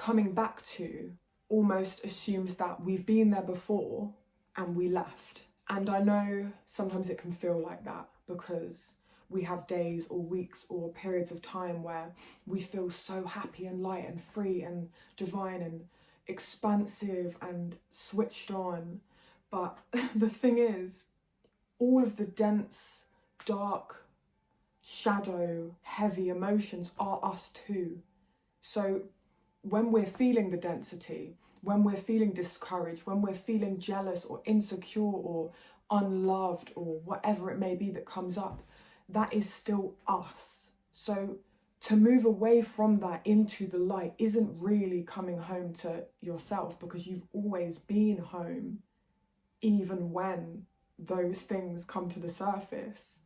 coming back to almost assumes that we've been there before and we left. And I know sometimes it can feel like that because we have days or weeks or periods of time where we feel so happy and light and free and divine and expansive and switched on. But the thing is, all of the dense, dark, shadow, heavy emotions are us too. So when we're feeling the density, when we're feeling discouraged, when we're feeling jealous or insecure or unloved or whatever it may be that comes up, that is still us. So to move away from that into the light isn't really coming home to yourself, because you've always been home, even when those things come to the surface.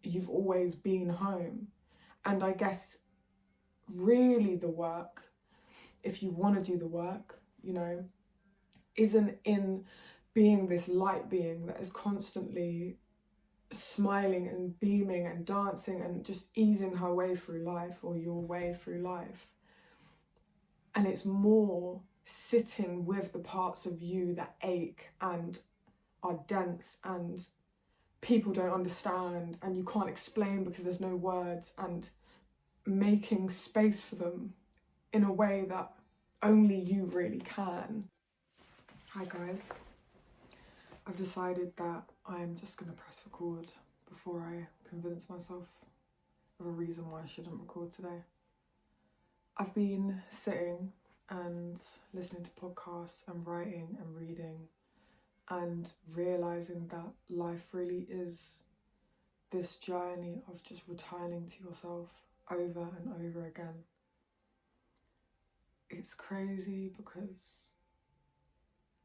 You've always been home. And I guess really the work, if you want to do the work, you know, isn't in being this light being that is constantly smiling and beaming and dancing and just easing her way through life, or your way through life. And it's more sitting with the parts of you that ache and are dense and people don't understand and you can't explain because there's no words, and making space for them in a way that only you really can. Hi guys, I've decided that I'm just going to press record before I convince myself of a reason why I shouldn't record today. I've been sitting and listening to podcasts and writing and reading and realising that life really is this journey of just returning to yourself over and over again. It's crazy because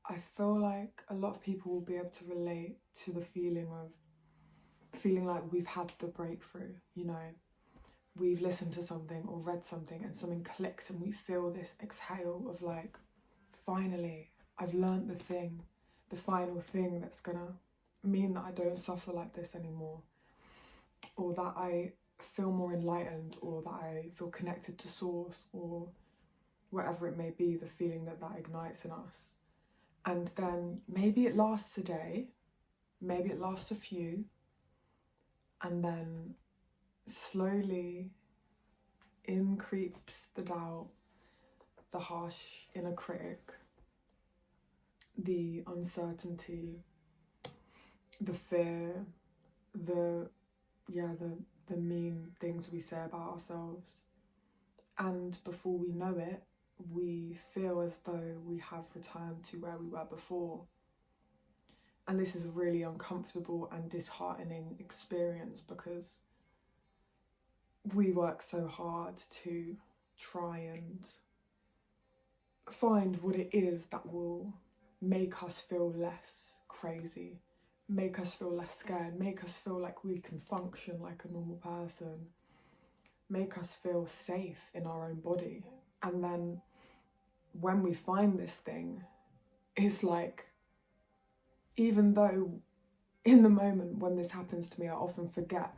I feel like a lot of people will be able to relate to the feeling of feeling like we've had the breakthrough, you know. We've listened to something or read something and something clicked and we feel this exhale of like, finally, I've learnt the thing, the final thing that's gonna mean that I don't suffer like this anymore, or that I feel more enlightened, or that I feel connected to source, or whatever it may be, the feeling that ignites in us. And then maybe it lasts a day, maybe it lasts a few, and then slowly in creeps the doubt, the harsh inner critic, the uncertainty, the fear, the mean things we say about ourselves. And before we know it, we feel as though we have returned to where we were before. And this is a really uncomfortable and disheartening experience, because we work so hard to try and find what it is that will make us feel less crazy, make us feel less scared, make us feel like we can function like a normal person, make us feel safe in our own body. And then when we find this thing, it's like, even though in the moment when this happens to me, I often forget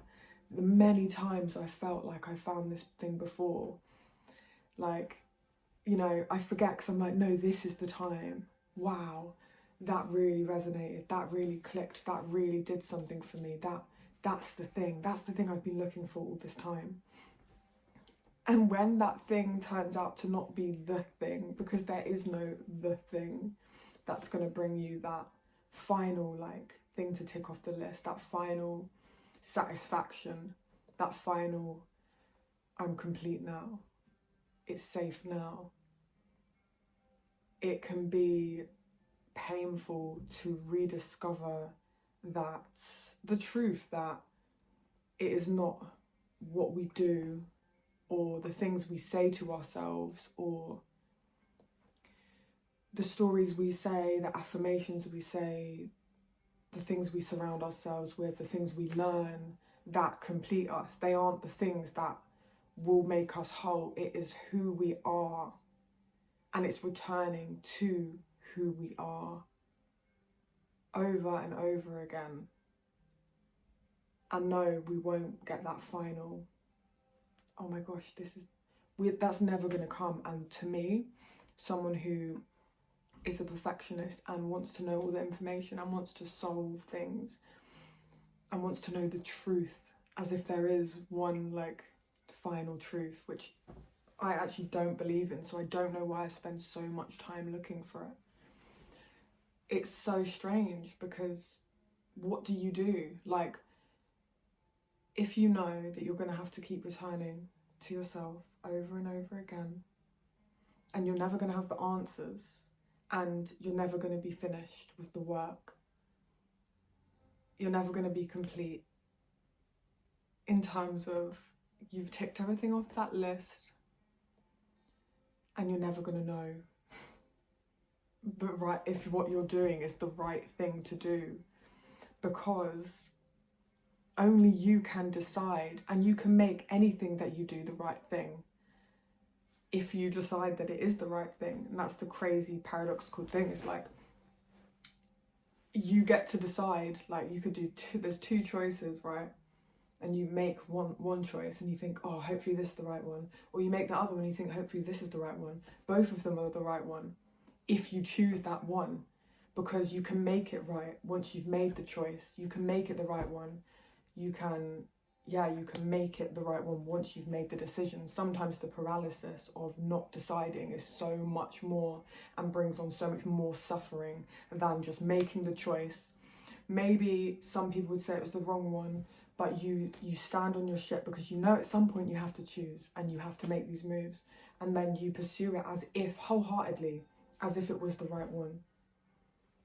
the many times I felt like I found this thing before. Like, you know, I forget because I'm like, no, this is the time. Wow, that really resonated, that really clicked, that really did something for me. That's the thing I've been looking for all this time. And when that thing turns out to not be the thing, because there is no the thing that's going to bring you that final like thing to tick off the list, that final satisfaction, that final I'm complete now, it's safe now, it can be painful to rediscover that the truth that it is not what we do or the things we say to ourselves or the stories we say, the affirmations we say, the things we surround ourselves with, the things we learn that complete us. They aren't the things that will make us whole. It is who we are, and it's returning to who we are over and over again. And no, we won't get that final, oh my gosh, this is, that's never going to come. And to me, someone who is a perfectionist and wants to know all the information and wants to solve things and wants to know the truth, as if there is one like final truth, which I actually don't believe in, so I don't know why I spend so much time looking for it. It's so strange, because what do you do? Like, if you know that you're going to have to keep returning to yourself over and over again, and you're never going to have the answers, and you're never going to be finished with the work, you're never going to be complete in terms of you've ticked everything off that list, and you're never going to know if what you're doing is the right thing to do, because only you can decide, and you can make anything that you do the right thing if you decide that it is the right thing. And that's the crazy paradoxical thing. It's like, you get to decide, like, you could do there's two choices, right? And you make one choice and you think, oh, hopefully this is the right one. Or you make the other one and you think, hopefully this is the right one. Both of them are the right one if you choose that one, because you can make it right once you've made the choice. You can make it the right one. You can make it the right one once you've made the decision. Sometimes the paralysis of not deciding is so much more and brings on so much more suffering than just making the choice. Maybe some people would say it was the wrong one, but you stand on your shit because you know at some point you have to choose and you have to make these moves, and then you pursue it as if wholeheartedly, as if it was the right one.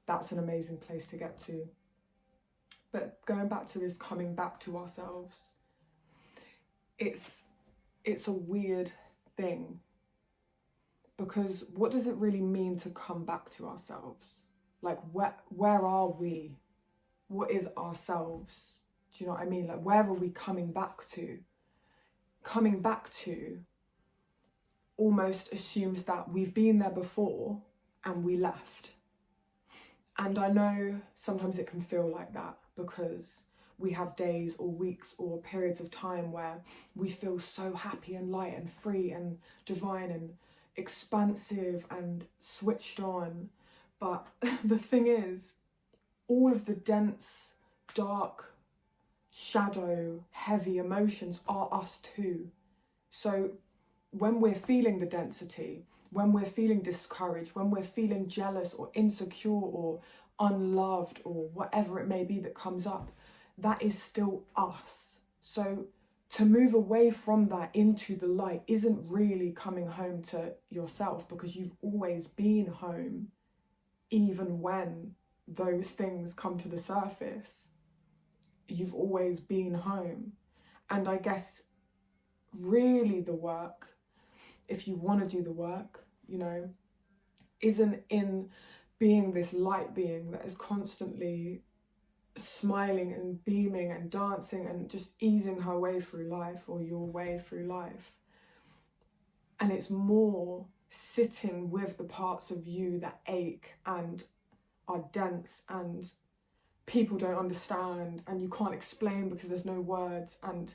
That's an amazing place to get to. But going back to this coming back to ourselves, it's a weird thing, because what does it really mean to come back to ourselves? Like, where are we? What is ourselves? Do you know what I mean? Like, where are we coming back to? Coming back to almost assumes that we've been there before and we left. And I know sometimes it can feel like that, because we have days or weeks or periods of time where we feel so happy and light and free and divine and expansive and switched on. But the thing is, all of the dense, dark, shadow, heavy emotions are us too. So when we're feeling the density, when we're feeling discouraged, when we're feeling jealous or insecure or unloved or whatever it may be that comes up, that is still us. So to move away from that into the light isn't really coming home to yourself, because you've always been home, even when those things come to the surface. You've always been home. And I guess really the work, if you want to do the work, you know, isn't in being this light being that is constantly smiling and beaming and dancing and just easing her way through life, or your way through life. And it's more sitting with the parts of you that ache and are dense and people don't understand and you can't explain because there's no words, and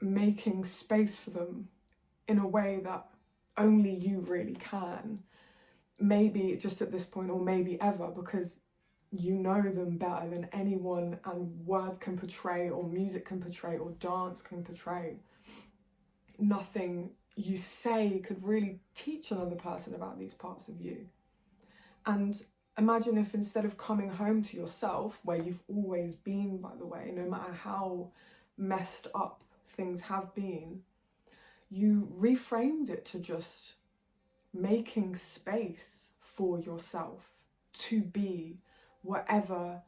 making space for them in a way that only you really can. Maybe just at this point, or maybe ever, because you know them better than anyone, and words can portray, or music can portray, or dance can portray. Nothing you say could really teach another person about these parts of you. And imagine if, instead of coming home to yourself, where you've always been, by the way, no matter how messed up things have been, you reframed it to just making space for yourself to be whatever,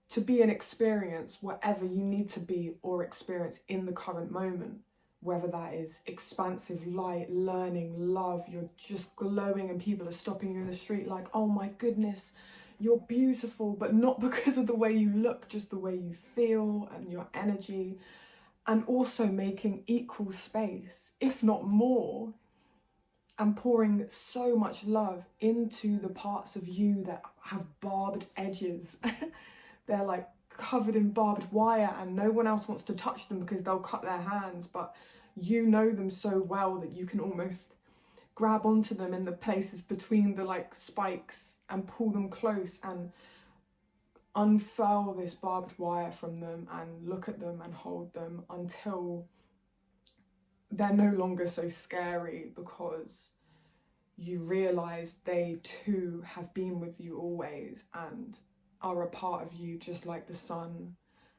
to be an experience, whatever you need to be or experience in the current moment. Whether that is expansive light, learning, love, you're just glowing and people are stopping you in the street like, oh my goodness, you're beautiful, but not because of the way you look, just the way you feel and your energy. And also making equal space, if not more, and pouring so much love into the parts of you that have barbed edges. They're like covered in barbed wire and no one else wants to touch them because they'll cut their hands, but you know them so well that you can almost grab onto them in the places between the like spikes and pull them close and unfurl this barbed wire from them and look at them and hold them until they're no longer so scary, because you realise they too have been with you always and are a part of you, just like the sun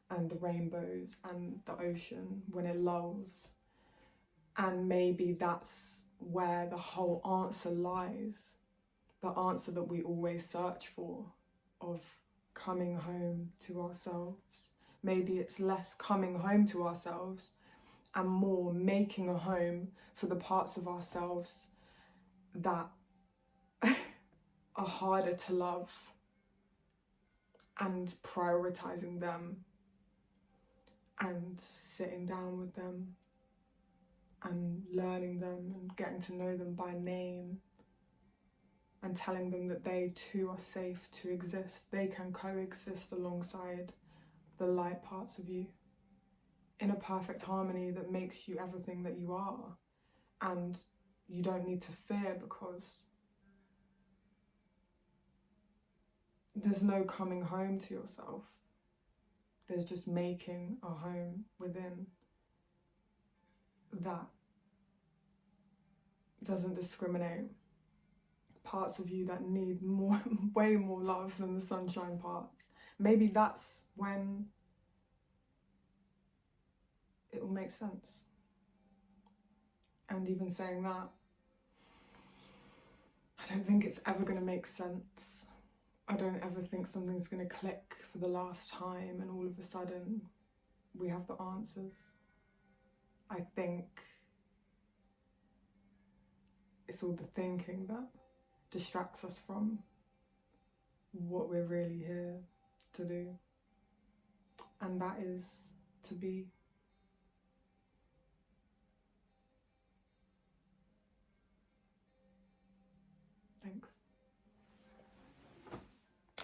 and the rainbows and the ocean when it lulls. And maybe that's where the whole answer lies, the answer that we always search for, of coming home to ourselves. Maybe it's less coming home to ourselves and more making a home for the parts of ourselves that are harder to love, and prioritising them and sitting down with them and learning them and getting to know them by name and telling them that they too are safe to exist. They can coexist alongside the light parts of you in a perfect harmony that makes you everything that you are. And you don't need to fear, because there's no coming home to yourself. There's just making a home within that doesn't discriminate. Parts of you that need more, way more love than the sunshine parts. Maybe that's when it will make sense. And even saying that, I don't think it's ever going to make sense. I don't ever think something's going to click for the last time and all of a sudden we have the answers. I think it's all the thinking that distracts us from what we're really here to do. And that is to be